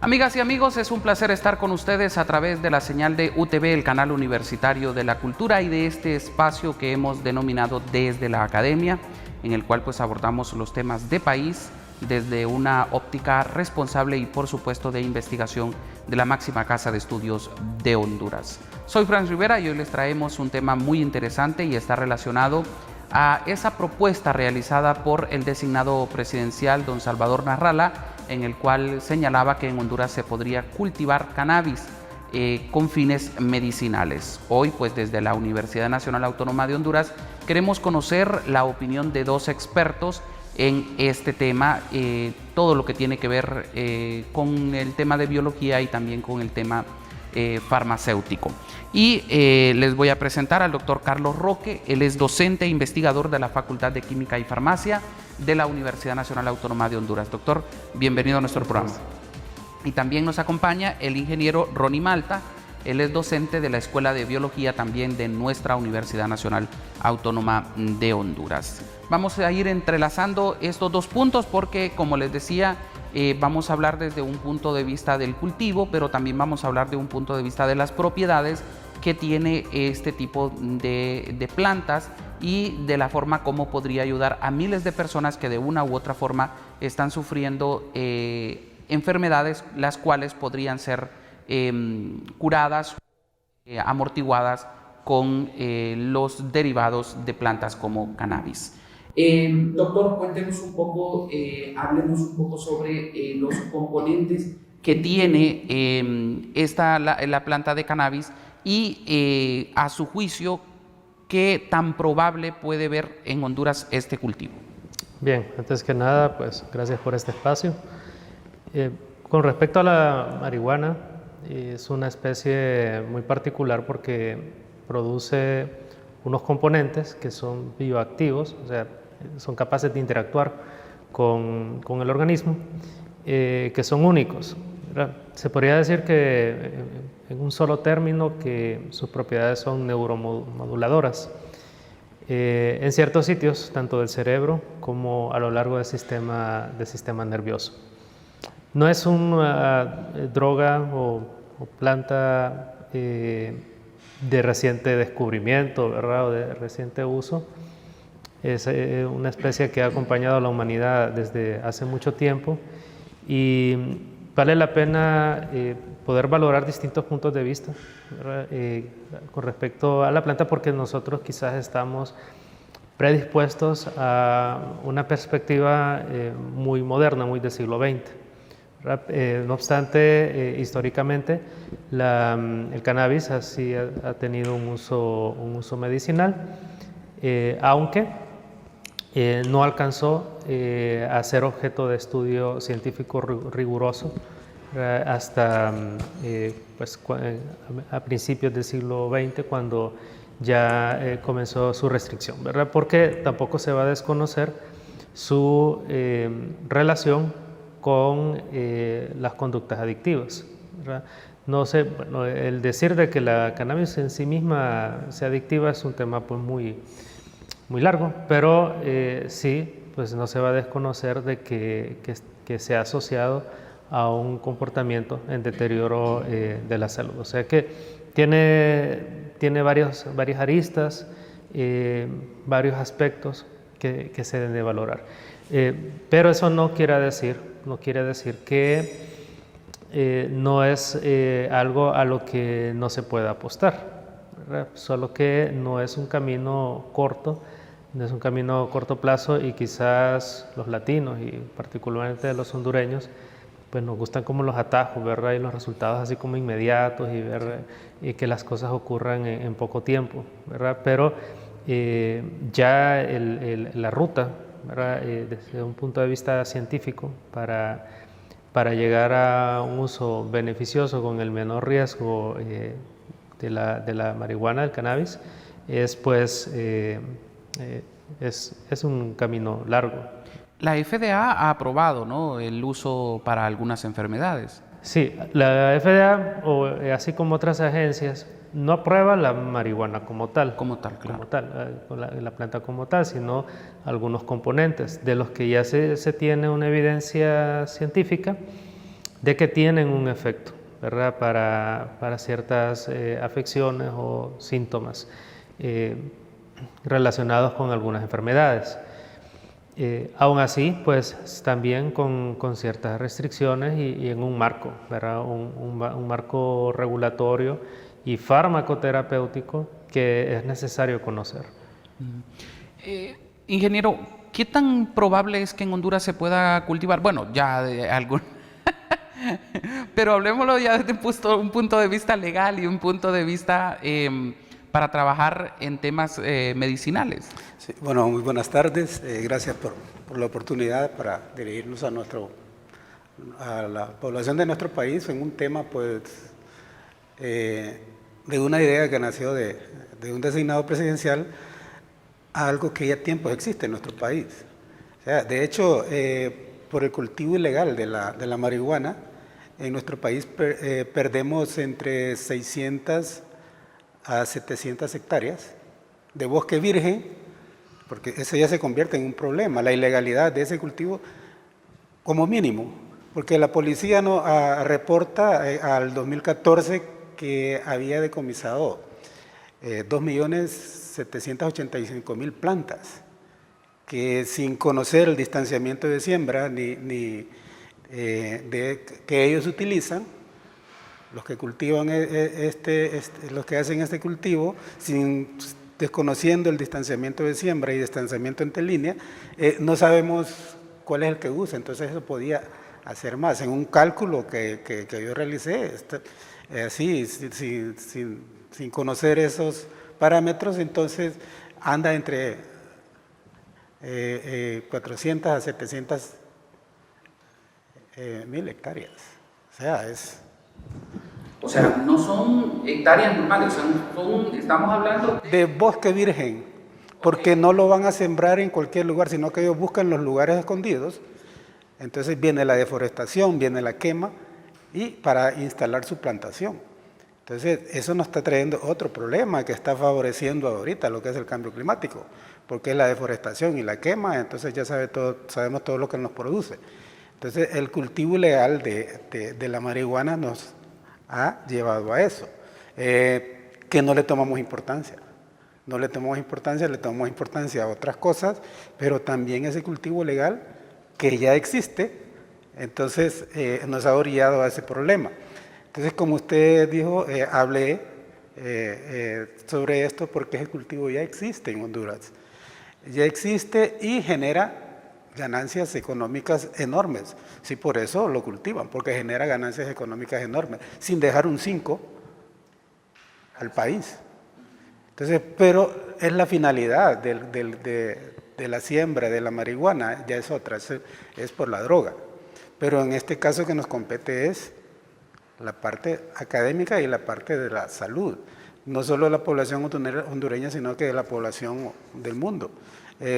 Amigas y amigos, es un placer estar con ustedes a través de la señal de UTV, el canal universitario de la cultura, y de este espacio que hemos denominado Desde la Academia, en el cual pues abordamos los temas de país desde una óptica responsable y por supuesto de investigación de la máxima casa de estudios de Honduras. Soy Franz Rivera y hoy les traemos un tema muy interesante y está relacionado a esa propuesta realizada por el designado presidencial don Salvador Narrala, en el cual señalaba que en Honduras se podría cultivar cannabis con fines medicinales. Hoy, pues desde la Universidad Nacional Autónoma de Honduras, queremos conocer la opinión de dos expertos en este tema, todo lo que tiene que ver con el tema de biología y también con el tema farmacéutico. Y les voy a presentar al doctor Carlos Roque. Él es docente e investigador de la Facultad de Química y Farmacia de la Universidad Nacional Autónoma de Honduras. Doctor, bienvenido a nuestro programa. Y también nos acompaña el ingeniero Ronnie Malta. Él es docente de la Escuela de Biología también de nuestra Universidad Nacional Autónoma de Honduras. Vamos a ir entrelazando estos dos puntos porque, como les decía, vamos a hablar desde un punto de vista del cultivo, pero también vamos a hablar de un punto de vista de las propiedades que tiene este tipo de plantas y de la forma como podría ayudar a miles de personas que de una u otra forma están sufriendo enfermedades, las cuales podrían ser curadas, amortiguadas con los derivados de plantas como cannabis. Doctor, cuéntenos un poco, hablemos un poco sobre los componentes que tiene la planta de cannabis y a su juicio, ¿qué tan probable puede ver en Honduras este cultivo? Bien, antes que nada, pues gracias por este espacio. Con respecto a la marihuana, es una especie muy particular porque produce unos componentes que son bioactivos, o sea, son capaces de interactuar con el organismo, que son únicos, ¿verdad? Se podría decir que, en un solo término, que sus propiedades son neuromoduladoras en ciertos sitios, tanto del cerebro como a lo largo del sistema nervioso. No es una droga o planta de reciente descubrimiento, ¿verdad? O de reciente uso. Es una especie que ha acompañado a la humanidad desde hace mucho tiempo y vale la pena poder valorar distintos puntos de vista, con respecto a la planta, porque nosotros quizás estamos predispuestos a una perspectiva muy moderna, muy del siglo XX. No obstante, históricamente el cannabis así ha tenido un uso medicinal, aunque no alcanzó a ser objeto de estudio científico riguroso hasta pues, a principios del siglo XX, cuando ya comenzó su restricción, ¿verdad? Porque tampoco se va a desconocer su relación con las conductas adictivas, ¿verdad? No sé, bueno, el decir de que la cannabis en sí misma sea adictiva es un tema pues muy largo, pero sí, pues no se va a desconocer de que se ha asociado a un comportamiento en deterioro de la salud. O sea que tiene varias aristas, varios aspectos que se deben de valorar. Pero eso no quiere decir que no es algo a lo que no se pueda apostar, ¿verdad? Solo que no es un camino corto, no es un camino a corto plazo, y quizás los latinos y particularmente los hondureños pues nos gustan como los atajos, ¿verdad? Y los resultados así como inmediatos y ver que las cosas ocurran en poco tiempo, ¿verdad? Pero ya la ruta, ¿verdad? Desde un punto de vista científico para llegar a un uso beneficioso con el menor riesgo de la marihuana, del cannabis, es un camino largo. La FDA ha aprobado, ¿no?, el uso para algunas enfermedades. Sí, la FDA, así como otras agencias, no aprueba la marihuana como tal. Como tal, claro. Como tal, la planta como tal, sino algunos componentes de los que ya se tiene una evidencia científica de que tienen un efecto, ¿verdad? Para ciertas afecciones o síntomas relacionados con algunas enfermedades. Aún así, pues también con ciertas restricciones y en un marco, ¿verdad? Un marco regulatorio y farmacoterapéutico que es necesario conocer. Ingeniero, ¿qué tan probable es que en Honduras se pueda cultivar? Bueno, ya de algún... Pero hablemoslo ya desde un punto de vista legal y un punto de vista para trabajar en temas medicinales. Sí, bueno, muy buenas tardes. Gracias por la oportunidad para dirigirnos a la población de nuestro país en un tema, pues, de una idea que nació de un designado presidencial a algo que ya tiempos existe en nuestro país. O sea, de hecho, por el cultivo ilegal de la marihuana, en nuestro país perdemos entre 600 a 700 hectáreas de bosque virgen, porque eso ya se convierte en un problema, la ilegalidad de ese cultivo como mínimo, porque la policía reporta al 2014 que había decomisado 2.785.000 plantas, que sin conocer el distanciamiento de siembra que ellos utilizan, los que cultivan los que hacen este cultivo, desconociendo el distanciamiento de siembra y distanciamiento entre línea, no sabemos cuál es el que usa. Entonces eso podía hacer más. En un cálculo que yo realicé, así, sin conocer esos parámetros, entonces anda entre 400 a 700 mil hectáreas. O sea, no son hectáreas normales, estamos hablando de bosque virgen, porque no lo van a sembrar en cualquier lugar, sino que ellos buscan los lugares escondidos. Entonces viene la deforestación, viene la quema, y para instalar su plantación. Entonces eso nos está trayendo otro problema que está favoreciendo ahorita lo que es el cambio climático, porque es la deforestación y la quema, entonces ya sabemos todo lo que nos produce. Entonces el cultivo ilegal de la marihuana nos ha llevado a eso, que no le tomamos importancia. No le tomamos importancia, le tomamos importancia a otras cosas, pero también ese cultivo legal que ya existe, entonces nos ha orillado a ese problema. Entonces, como usted dijo, hablé sobre esto porque ese cultivo ya existe en Honduras. Ya existe y genera ganancias económicas enormes. Sí, por eso lo cultivan, porque genera ganancias económicas enormes, sin dejar un 5 al país. Entonces, pero es la finalidad de la siembra de la marihuana, ya es otra, es por la droga. Pero en este caso que nos compete es la parte académica y la parte de la salud. No solo de la población hondureña, sino que de la población del mundo.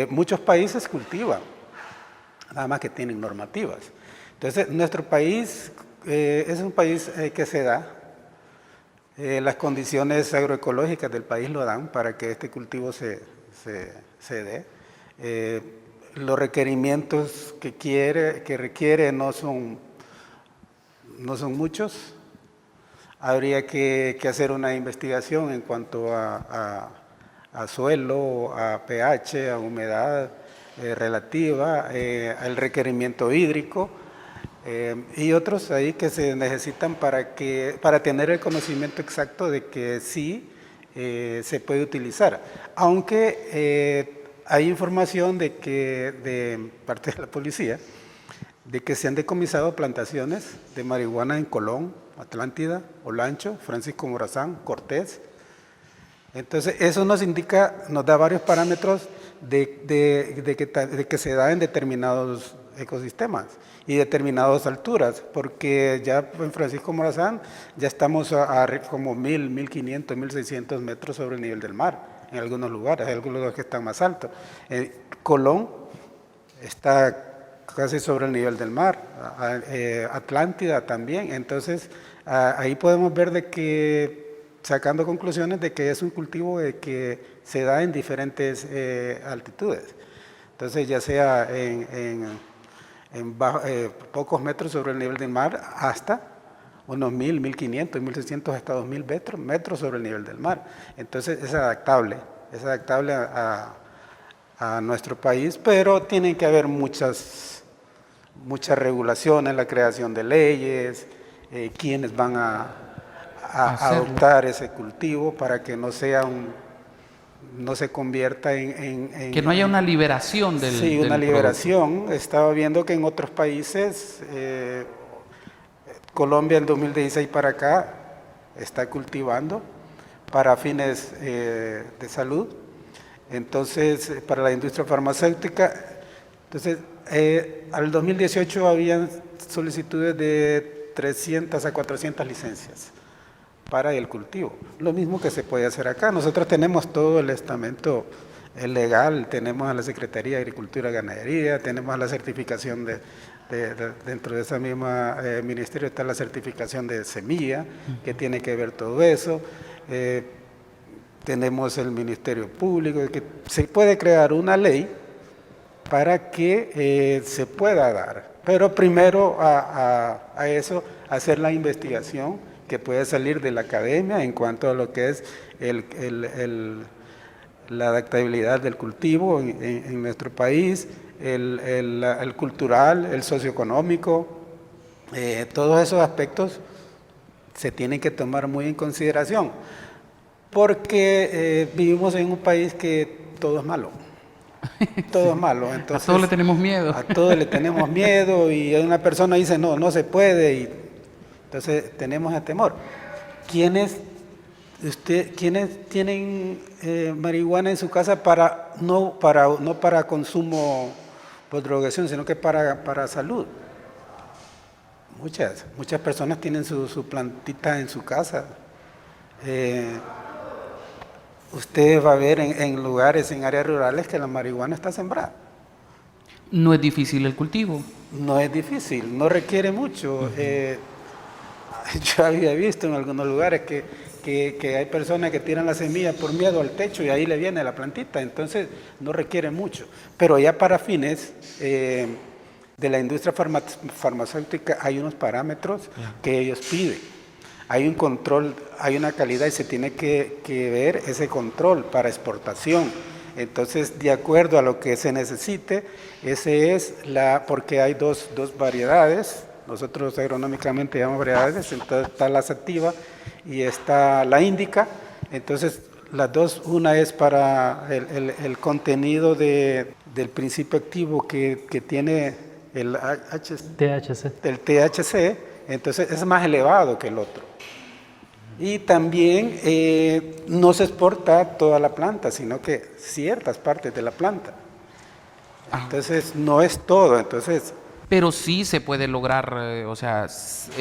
Muchos países cultivan, nada más que tienen normativas. Entonces, nuestro país es un país que se da, las condiciones agroecológicas del país lo dan para que este cultivo se dé. Los requerimientos que requiere no son muchos. Habría que hacer una investigación en cuanto a suelo, a pH, a humedad relativa, al requerimiento hídrico y otros ahí que se necesitan para tener el conocimiento exacto de que sí se puede utilizar. Aunque hay información de parte de la policía de que se han decomisado plantaciones de marihuana en Colón, Atlántida, Olancho, Francisco Morazán, Cortés. Entonces eso nos da varios parámetros de que se da en determinados ecosistemas y determinadas alturas, porque ya en Francisco Morazán ya estamos a como 1.000, 1.500, 1.600 metros sobre el nivel del mar, en algunos lugares, hay algunos lugares que están más altos. Colón está casi sobre el nivel del mar, Atlántida también, entonces ahí podemos ver sacando conclusiones de que es un cultivo que se da en diferentes altitudes. Entonces ya sea en pocos metros sobre el nivel del mar, hasta unos 1.000, 1.500, 1.600 hasta 2.000 metros sobre el nivel del mar. Entonces es adaptable a nuestro país, pero tienen que haber muchas regulaciones, la creación de leyes, quienes van a adoptar ese cultivo para que no se convierta en que no haya una liberación del Sí, una del liberación. producto. Estaba viendo que en otros países, Colombia en 2016 para acá, está cultivando para fines de salud. Entonces, para la industria farmacéutica, entonces, al 2018 habían solicitudes de 300 a 400 licencias para el cultivo. Lo mismo que se puede hacer acá. Nosotros tenemos todo el estamento legal, tenemos a la Secretaría de Agricultura y Ganadería, tenemos la certificación dentro de esa misma ministerio está la certificación de semilla, que tiene que ver todo eso. Tenemos el Ministerio Público, que se puede crear una ley para que se pueda dar. Pero primero a eso, hacer la investigación que puede salir de la academia en cuanto a lo que es la adaptabilidad del cultivo en nuestro país, el cultural, el socioeconómico, todos esos aspectos se tienen que tomar muy en consideración, porque vivimos en un país que todo es malo. Todo es malo. Entonces, a todos le tenemos miedo. A todos le tenemos miedo y una persona dice no se puede y entonces tenemos el temor. ¿Quiénes tienen marihuana en su casa no para consumo por drogación, sino que para salud? Muchas personas tienen su plantita en su casa. Usted va a ver en lugares, en áreas rurales, que la marihuana está sembrada. No es difícil el cultivo. No es difícil, no requiere mucho. Yo había visto en algunos lugares que hay personas que tiran la semilla por miedo al techo y ahí le viene la plantita, entonces no requiere mucho. Pero ya para fines de la industria farmacéutica hay unos parámetros que ellos piden. Hay un control, hay una calidad y se tiene que ver ese control para exportación. Entonces, de acuerdo a lo que se necesite, porque hay dos variedades. Nosotros agronómicamente llamamos variedades, entonces está la sativa y está la índica. Entonces, las dos, una es para el contenido del principio activo que tiene el THC, entonces es más elevado que el otro. Y también no se exporta toda la planta, sino que ciertas partes de la planta. Entonces, no es todo, entonces... Pero sí se puede lograr,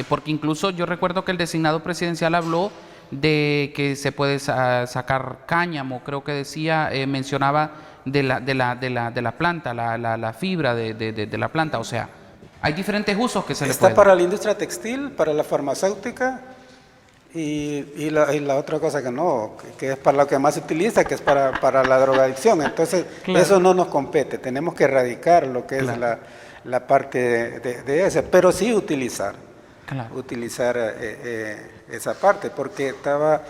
porque incluso yo recuerdo que el designado presidencial habló de que se puede sacar cáñamo, creo que decía, mencionaba de la planta, la fibra de la planta, o sea, hay diferentes usos que se le pueden. Está para la industria textil, para la farmacéutica y la otra cosa que es para lo que más se utiliza, que es para la drogadicción. Entonces, claro, eso no nos compete, tenemos que erradicar lo que es la parte de ese, pero sí utilizar esa parte, porque estaba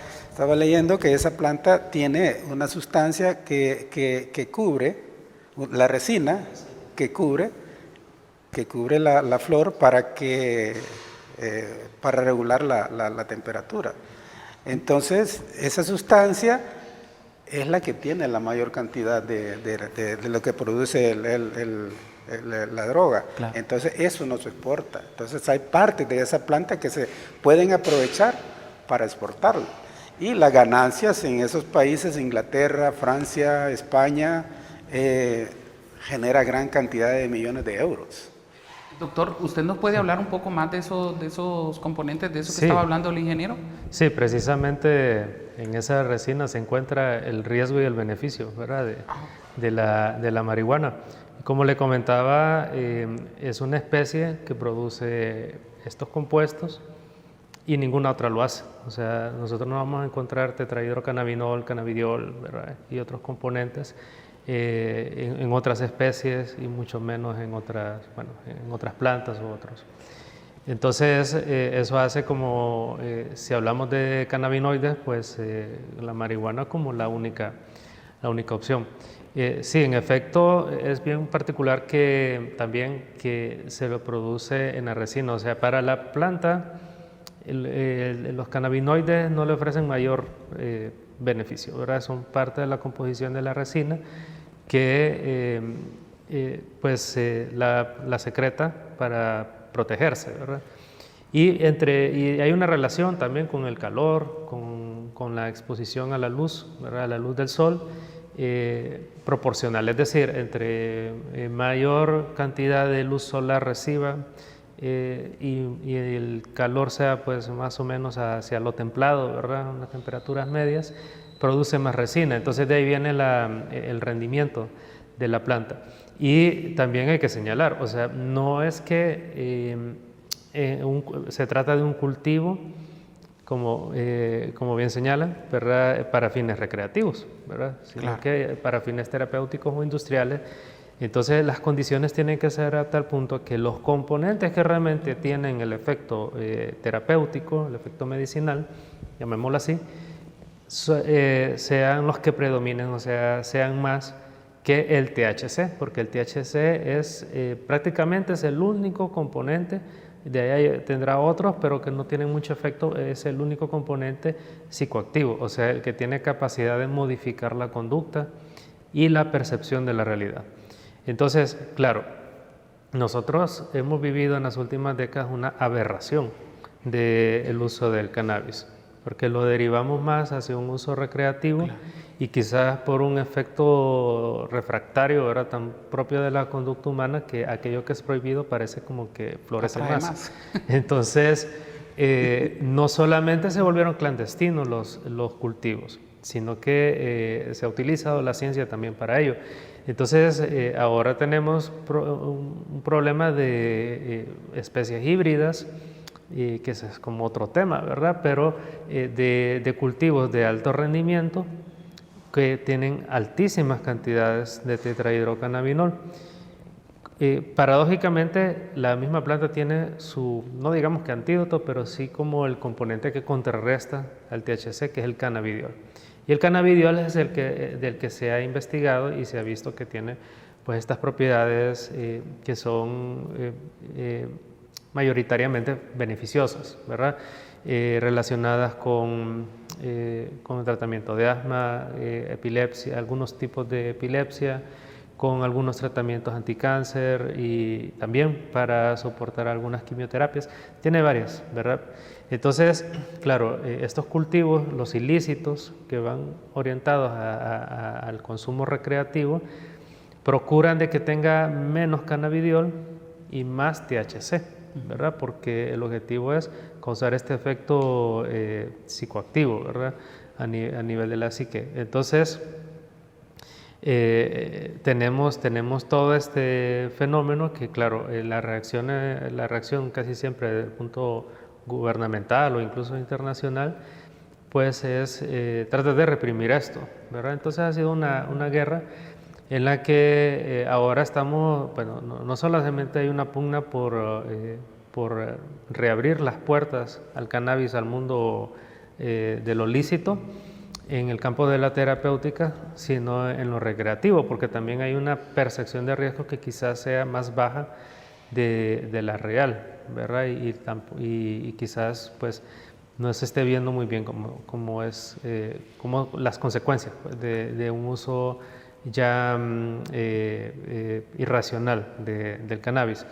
leyendo que esa planta tiene una sustancia que cubre, la resina que cubre la flor para regular la temperatura. Entonces, esa sustancia es la que tiene la mayor cantidad de lo que produce la droga. Claro. Entonces, eso no se exporta. Entonces, hay partes de esa planta que se pueden aprovechar para exportarlo. Y las ganancias en esos países, Inglaterra, Francia, España, genera gran cantidad de millones de euros. Doctor, ¿usted nos puede hablar un poco más de esos componentes, de eso que estaba hablando el ingeniero? Sí, precisamente en esa resina se encuentra el riesgo y el beneficio, ¿verdad? de la marihuana. Como le comentaba, es una especie que produce estos compuestos y ninguna otra lo hace. O sea, nosotros no vamos a encontrar tetrahidrocannabinol, cannabidiol, ¿verdad? Y otros componentes en otras especies y mucho menos en otras plantas u otros. Entonces, eso hace como, si hablamos de cannabinoides, pues la marihuana como la única opción. Sí, en efecto, es bien particular que también que se lo produce en la resina, o sea, para la planta los cannabinoides no le ofrecen mayor beneficio, ¿verdad? Son parte de la composición de la resina que la secreta para protegerse, ¿verdad? Y hay una relación también con el calor, con la exposición a la luz, ¿verdad? A la luz del sol, proporcional, es decir, entre mayor cantidad de luz solar reciba y el calor sea pues más o menos hacia lo templado, ¿verdad? Unas temperaturas medias, produce más resina. Entonces de ahí viene el rendimiento de la planta. Y también hay que señalar, o sea, no es que se trata de un cultivo, como bien señalan, ¿verdad? Para fines recreativos, ¿verdad? Sino claro, que para fines terapéuticos o industriales. Entonces las condiciones tienen que ser a tal punto que los componentes que realmente tienen el efecto terapéutico, el efecto medicinal, llamémoslo así, sean los que predominen, o sea, sean más que el THC, porque el THC prácticamente es el único componente, de ahí tendrá otros, pero que no tienen mucho efecto, es el único componente psicoactivo, o sea, el que tiene capacidad de modificar la conducta y la percepción de la realidad. Entonces, claro, nosotros hemos vivido en las últimas décadas una aberración del uso del cannabis, porque lo derivamos más hacia un uso recreativo, claro, y quizás por un efecto refractario, ¿verdad? Tan propio de la conducta humana, que aquello que es prohibido parece como que florece más. Entonces, no solamente se volvieron clandestinos los cultivos, sino que se ha utilizado la ciencia también para ello. Entonces, ahora tenemos un problema de especies híbridas, que ese es como otro tema, ¿verdad? Pero de cultivos de alto rendimiento que tienen altísimas cantidades de tetrahidrocannabinol. Paradójicamente, la misma planta tiene no digamos que antídoto, pero sí como el componente que contrarresta al THC, que es el cannabidiol. Y el cannabidiol es del que se ha investigado y se ha visto que tiene pues estas propiedades que son mayoritariamente beneficiosas, ¿verdad? Relacionadas con el tratamiento de asma, epilepsia, algunos tipos de epilepsia, con algunos tratamientos anticáncer y también para soportar algunas quimioterapias. Tiene varias, ¿verdad? Entonces, claro, estos cultivos, los ilícitos que van orientados al consumo recreativo, procuran de que tenga menos cannabidiol y más THC, ¿verdad? Porque el objetivo es causar este efecto psicoactivo, ¿verdad? A nivel de la psique. Entonces, tenemos todo este fenómeno que, claro, la reacción casi siempre desde el punto gubernamental o incluso internacional, pues es tratar de reprimir esto, ¿verdad? Entonces ha sido una guerra en la que ahora estamos, bueno, no solamente hay una pugna por reabrir las puertas al cannabis, al mundo de lo lícito, en el campo de la terapéutica, sino en lo recreativo, porque también hay una percepción de riesgo que quizás sea más baja de la real, ¿verdad? Y quizás pues no se esté viendo muy bien cómo las consecuencias pues, de un uso ya irracional del cannabis.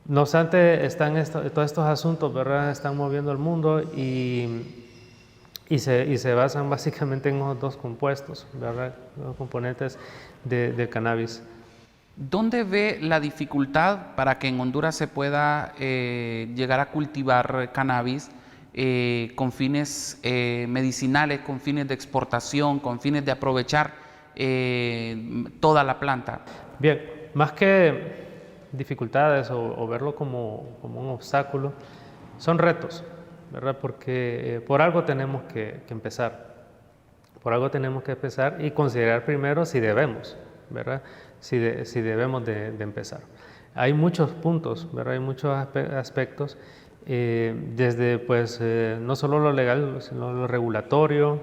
No obstante, todos estos asuntos, ¿verdad? Están moviendo el mundo y se basan básicamente en los dos compuestos, ¿verdad? Los componentes del cannabis. ¿Dónde ve la dificultad para que en Honduras se pueda llegar a cultivar cannabis con fines medicinales, con fines de exportación, con fines de aprovechar toda la planta? Bien, más que dificultades o verlo como un obstáculo, son retos, ¿verdad? Porque por algo tenemos que empezar. Por algo tenemos que empezar y considerar primero si debemos, ¿verdad? Si debemos de empezar. Hay muchos puntos, ¿verdad? Hay muchos aspectos, desde pues no solo lo legal, sino lo regulatorio,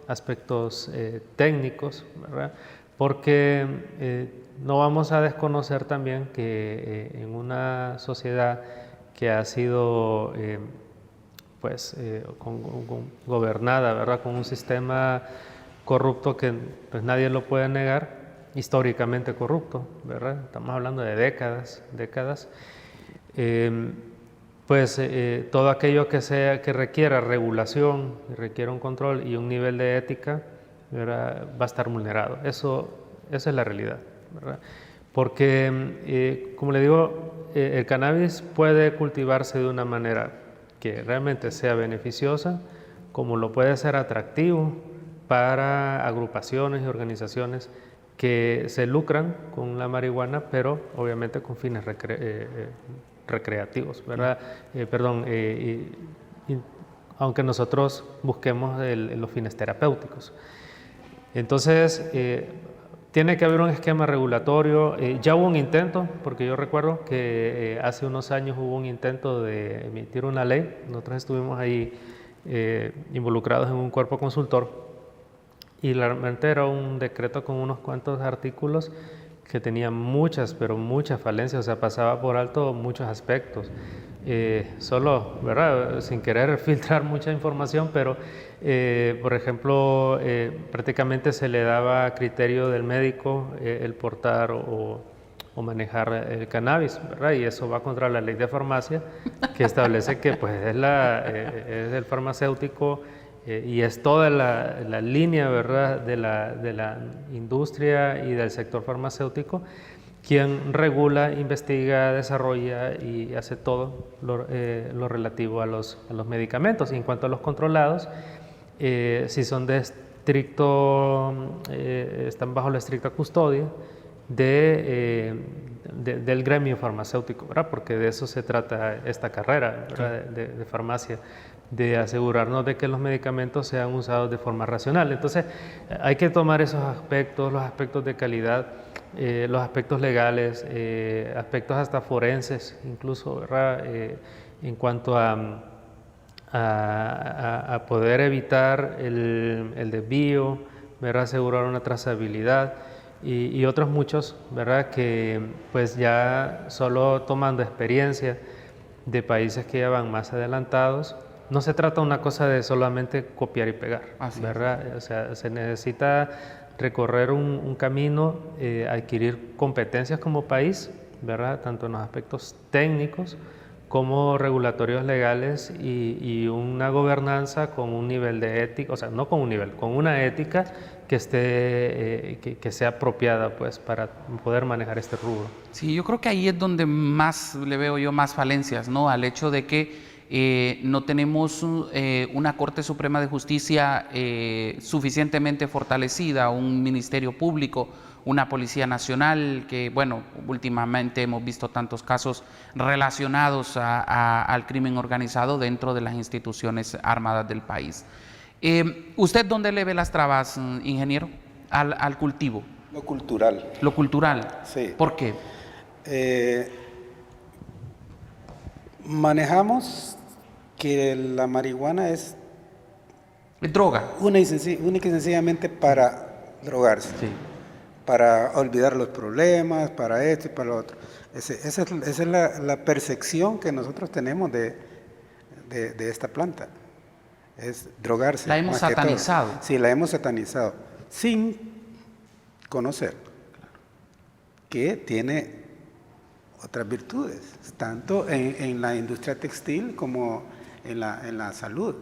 aspectos técnicos, ¿verdad? Porque no vamos a desconocer también que en una sociedad que ha sido gobernada, ¿verdad? Con un sistema corrupto que pues nadie lo puede negar, históricamente corrupto, ¿verdad? Estamos hablando de décadas. Todo aquello que requiera regulación, que requiera un control y un nivel de ética, ¿verdad? Va a estar vulnerado. Esa es la realidad, ¿verdad? Porque, como le digo, el cannabis puede cultivarse de una manera que realmente sea beneficiosa, como lo puede ser atractivo para agrupaciones y organizaciones que se lucran con la marihuana, pero obviamente con fines recreativos, ¿verdad? Aunque nosotros busquemos los fines terapéuticos. Entonces, tiene que haber un esquema regulatorio. Ya hubo un intento, porque yo recuerdo que hace unos años hubo un intento de emitir una ley. Nosotros estuvimos ahí involucrados en un cuerpo consultor y realmente era un decreto con unos cuantos artículos que tenía muchas, pero muchas falencias, o sea, pasaba por alto muchos aspectos. Solo, ¿verdad? Sin querer filtrar mucha información, pero por ejemplo, prácticamente se le daba a criterio del médico el portar o manejar el cannabis, ¿verdad? Y eso va contra la ley de farmacia, que establece que pues, es el farmacéutico y es toda la línea, ¿verdad? de la industria y del sector farmacéutico quien regula, investiga, desarrolla y hace todo lo relativo a los medicamentos. Y en cuanto a los controlados, si son están bajo la estricta custodia del gremio farmacéutico, ¿verdad? Porque de eso se trata esta carrera, ¿verdad? de farmacia, de asegurarnos de que los medicamentos sean usados de forma racional. Entonces, hay que tomar esos aspectos, los aspectos de calidad, los aspectos legales, aspectos hasta forenses, incluso, ¿verdad? En cuanto a poder evitar el desvío, ¿verdad? Asegurar una trazabilidad y otros muchos, ¿verdad? Que pues ya solo tomando experiencia de países que ya van más adelantados, no se trata una cosa de solamente copiar y pegar, ¿verdad? O sea, se necesita recorrer un camino, adquirir competencias como país, ¿verdad? Tanto en los aspectos técnicos como regulatorios legales y una gobernanza con un nivel de ética, o sea, no con un nivel, con una ética que que sea apropiada pues para poder manejar este rubro. Sí, yo creo que ahí es donde más le veo yo más falencias, ¿no? Al hecho de que no tenemos una Corte Suprema de Justicia suficientemente fortalecida, un Ministerio Público, una Policía Nacional, que bueno, últimamente hemos visto tantos casos relacionados al crimen organizado dentro de las instituciones armadas del país. ¿Usted dónde le ve las trabas, ingeniero, al cultivo? Lo cultural. Lo cultural. Sí. ¿Por qué? Manejamos que la marihuana es Droga. única y sencillamente para drogarse, Sí. para olvidar los problemas, para esto y para lo otro. Esa es la percepción que nosotros tenemos de esta planta, es drogarse. La hemos más que todo. satanizado. Sí, la hemos satanizado, sin conocer que tiene otras virtudes, tanto en la industria textil como en la salud.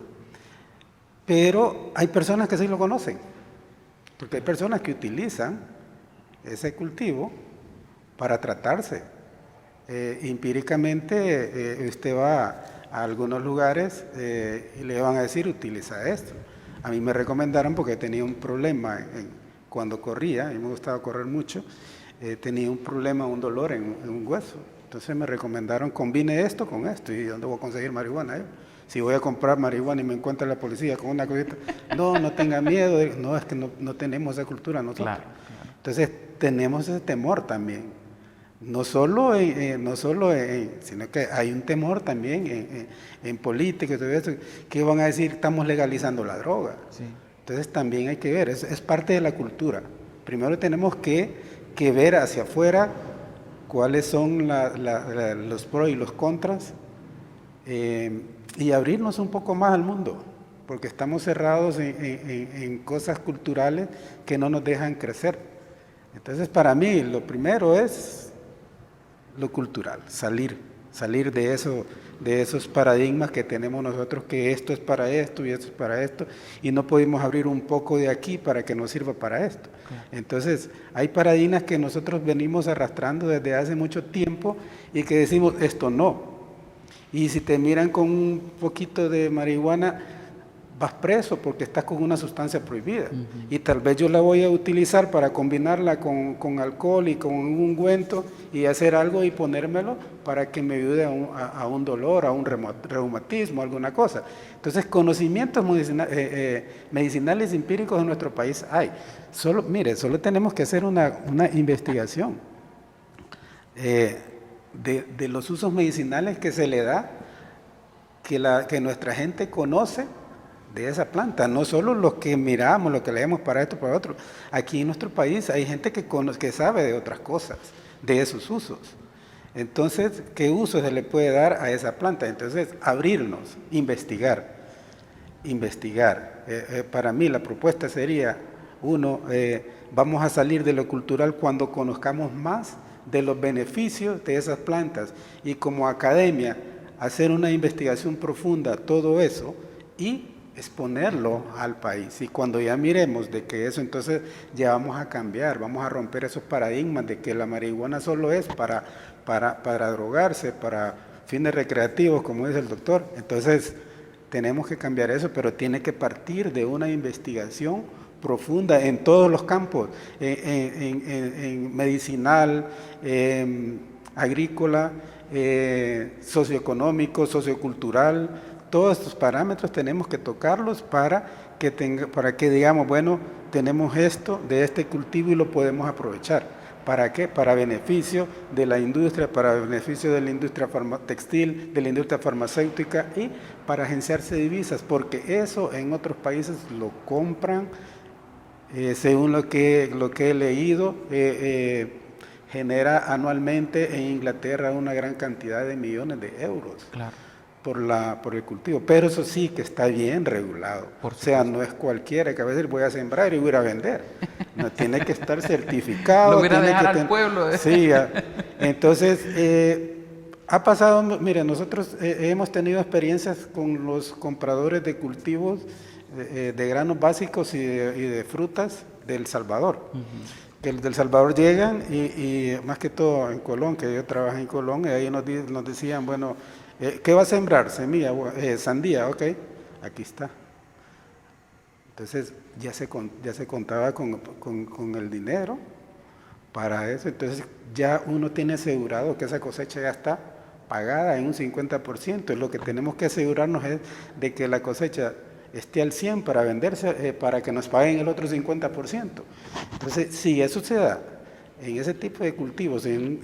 Pero hay personas que sí lo conocen, porque hay personas que utilizan ese cultivo para tratarse. Empíricamente, usted va a algunos lugares y le van a decir, utiliza esto. A mí me recomendaron porque tenía un problema cuando corría, a mí me gustaba correr mucho, tenía un problema, un dolor en un hueso. Entonces me recomendaron, combine esto con esto. ¿Y dónde voy a conseguir marihuana? Si voy a comprar marihuana y me encuentra la policía con una cosita, no tenga miedo, no, es que no tenemos esa cultura nosotros. Claro. Entonces tenemos ese temor también, no solo sino que hay un temor también en política y todo eso, que van a decir estamos legalizando la droga. Sí. Entonces también hay que ver, es parte de la cultura. Primero tenemos que ver hacia afuera cuáles son los pros y los contras, y abrirnos un poco más al mundo, porque estamos cerrados en cosas culturales que no nos dejan crecer. Entonces para mí lo primero es lo cultural, salir de esos paradigmas que tenemos nosotros, que esto es para esto y esto es para esto, y no podemos abrir un poco de aquí para que nos sirva para esto. Entonces hay paradigmas que nosotros venimos arrastrando desde hace mucho tiempo y que decimos esto no. Y si te miran con un poquito de marihuana, vas preso porque estás con una sustancia prohibida. Y tal vez yo la voy a utilizar para combinarla con alcohol y con un ungüento y hacer algo y ponérmelo para que me ayude a un dolor, a un reumatismo, alguna cosa. Entonces, conocimientos medicinales empíricos en nuestro país hay. Solo tenemos que hacer una investigación de los usos medicinales que se le da, que nuestra gente conoce de esa planta, no solo los que miramos, los que leemos para esto, para otro. Aquí en nuestro país hay gente que sabe de otras cosas, de esos usos. Entonces, ¿qué uso se le puede dar a esa planta? Entonces, abrirnos, investigar. Para mí la propuesta sería, vamos a salir de lo cultural cuando conozcamos más de los beneficios de esas plantas, y como academia hacer una investigación profunda, todo eso, y exponerlo al país. Y cuando ya miremos de que eso, entonces ya vamos a cambiar, vamos a romper esos paradigmas de que la marihuana solo es para drogarse, para fines recreativos, como dice el doctor. Entonces tenemos que cambiar eso, pero tiene que partir de una investigación profunda en todos los campos, en medicinal, agrícola, socioeconómico, sociocultural. Todos estos parámetros tenemos que tocarlos para que digamos, bueno, tenemos esto de este cultivo y lo podemos aprovechar. ¿Para qué? Para beneficio de la industria, para beneficio de la industria textil, de la industria farmacéutica, y para agenciarse divisas, porque eso en otros países lo compran, según lo que he leído, genera anualmente en Inglaterra una gran cantidad de millones de euros. Claro. Por el cultivo, pero eso sí que está bien regulado. O sea, no es cualquiera que a veces voy a sembrar y voy a ir a vender. No, tiene que estar certificado. Lo voy a dejar al pueblo. Sí, entonces ha pasado, mire, nosotros hemos tenido experiencias con los compradores de cultivos de granos básicos y de frutas del Salvador. Que del Salvador llegan y más que todo en Colón, que yo trabajo en Colón, y ahí nos decían, bueno, ¿qué va a sembrar? Semilla, sandía, ok, aquí está. Entonces ya se contaba con el dinero para eso. Entonces ya uno tiene asegurado que esa cosecha ya está pagada en un 50%. Lo que tenemos que asegurarnos es de que la cosecha esté al 100% para venderse, para que nos paguen el otro 50%. Entonces, si eso se da en ese tipo de cultivos, en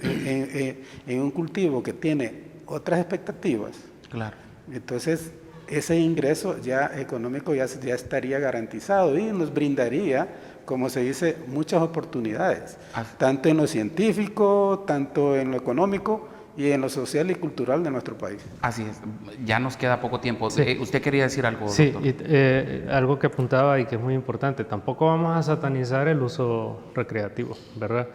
un cultivo que tiene otras expectativas, claro, entonces ese ingreso ya económico ya estaría garantizado y nos brindaría, como se dice, muchas oportunidades, tanto en lo científico, tanto en lo económico y en lo social y cultural de nuestro país. Así es, ya nos queda poco tiempo. Sí. ¿Usted quería decir algo, sí, doctor? Y, algo que apuntaba y que es muy importante, tampoco vamos a satanizar el uso recreativo, ¿verdad?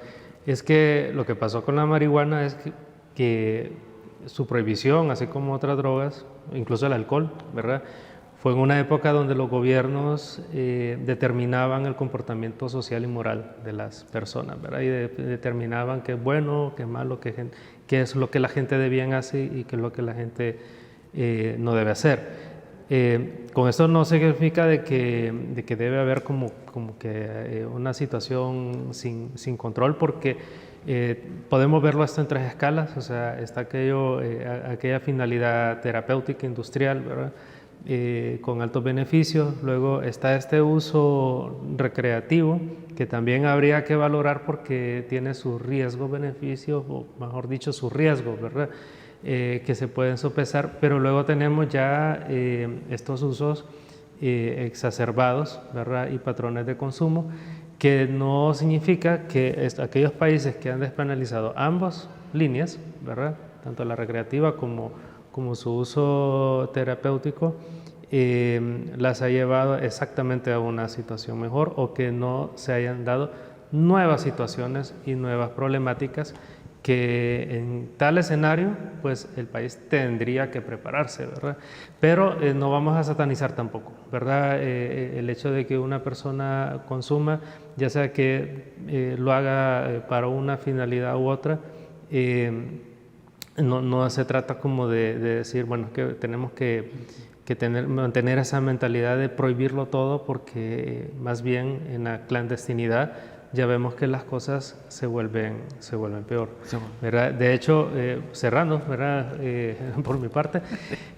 Es que lo que pasó con la marihuana es que su prohibición, así como otras drogas, incluso el alcohol, ¿verdad?, fue en una época donde los gobiernos determinaban el comportamiento social y moral de las personas, ¿verdad? Y determinaban qué es bueno, qué es malo, qué es lo que la gente debía hacer y qué es lo que la gente no debe hacer. Con esto no significa de que debe haber como que una situación sin control, porque Podemos verlo hasta en 3 escalas, o sea, está aquella finalidad terapéutica industrial, ¿verdad? Con altos beneficios. Luego está este uso recreativo, que también habría que valorar porque tiene sus riesgos, beneficios, o mejor dicho, sus riesgos, ¿verdad? Que se pueden sopesar, pero luego tenemos ya estos usos exacerbados, ¿verdad? Y patrones de consumo, que no significa que aquellos países que han despenalizado ambas líneas, ¿verdad? Tanto la recreativa como su uso terapéutico, las ha llevado exactamente a una situación mejor, o que no se hayan dado nuevas situaciones y nuevas problemáticas que en tal escenario pues el país tendría que prepararse, ¿verdad? Pero no vamos a satanizar tampoco, ¿verdad? El hecho de que una persona consuma, ya sea que lo haga para una finalidad u otra, no se trata como de decir, bueno, que tenemos que mantener esa mentalidad de prohibirlo todo, porque más bien en la clandestinidad ya vemos que las cosas se vuelven peor, ¿verdad? De hecho, cerrando, ¿verdad? Por mi parte,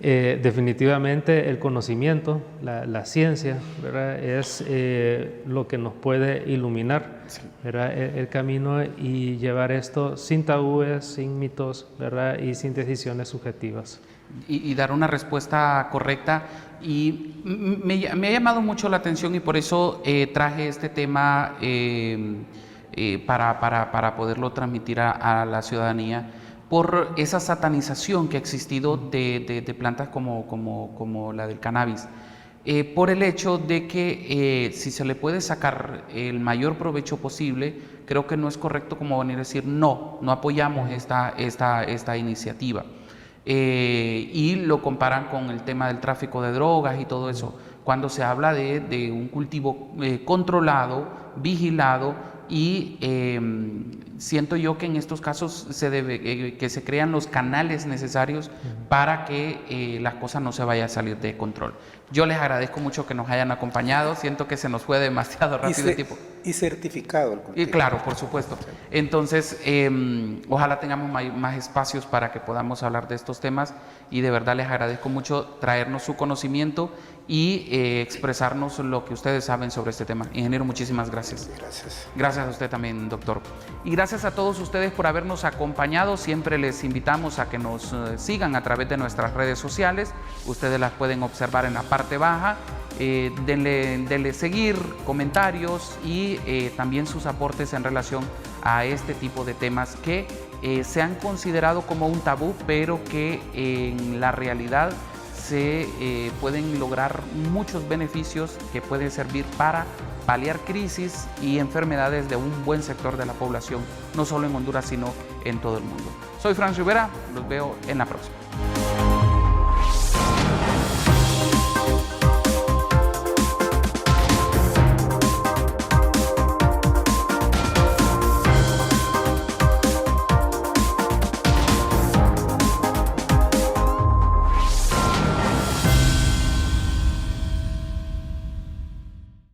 definitivamente el conocimiento, la ciencia, ¿verdad? Es lo que nos puede iluminar, ¿verdad? El camino, y llevar esto sin tabúes, sin mitos, ¿verdad? Y sin decisiones subjetivas. Y dar una respuesta correcta. Y me ha llamado mucho la atención, y por eso traje este tema para poderlo transmitir a la ciudadanía, por esa satanización que ha existido de plantas como la del cannabis, por el hecho de que si se le puede sacar el mayor provecho posible, creo que no es correcto como venir a decir no apoyamos esta iniciativa. Y lo comparan con el tema del tráfico de drogas y todo eso, cuando se habla de un cultivo controlado, vigilado, y siento yo que en estos casos se debe que se crean los canales necesarios para que las cosas no se vayan a salir de control. Yo les agradezco mucho que nos hayan acompañado, siento que se nos fue demasiado rápido el tiempo. Y certificado el cultivo. Y claro, por supuesto. Entonces, ojalá tengamos más espacios para que podamos hablar de estos temas, y de verdad les agradezco mucho traernos su conocimiento y expresarnos lo que ustedes saben sobre este tema. Ingeniero, muchísimas gracias. Gracias. Gracias a usted también, doctor. Y gracias a todos ustedes por habernos acompañado. Siempre les invitamos a que nos sigan a través de nuestras redes sociales. Ustedes las pueden observar en la parte baja. Denle seguir, comentarios y también sus aportes en relación a este tipo de temas que se han considerado como un tabú, pero que en la realidad se pueden lograr muchos beneficios que pueden servir para paliar crisis y enfermedades de un buen sector de la población, no solo en Honduras, sino en todo el mundo. Soy Franz Rivera, los veo en la próxima.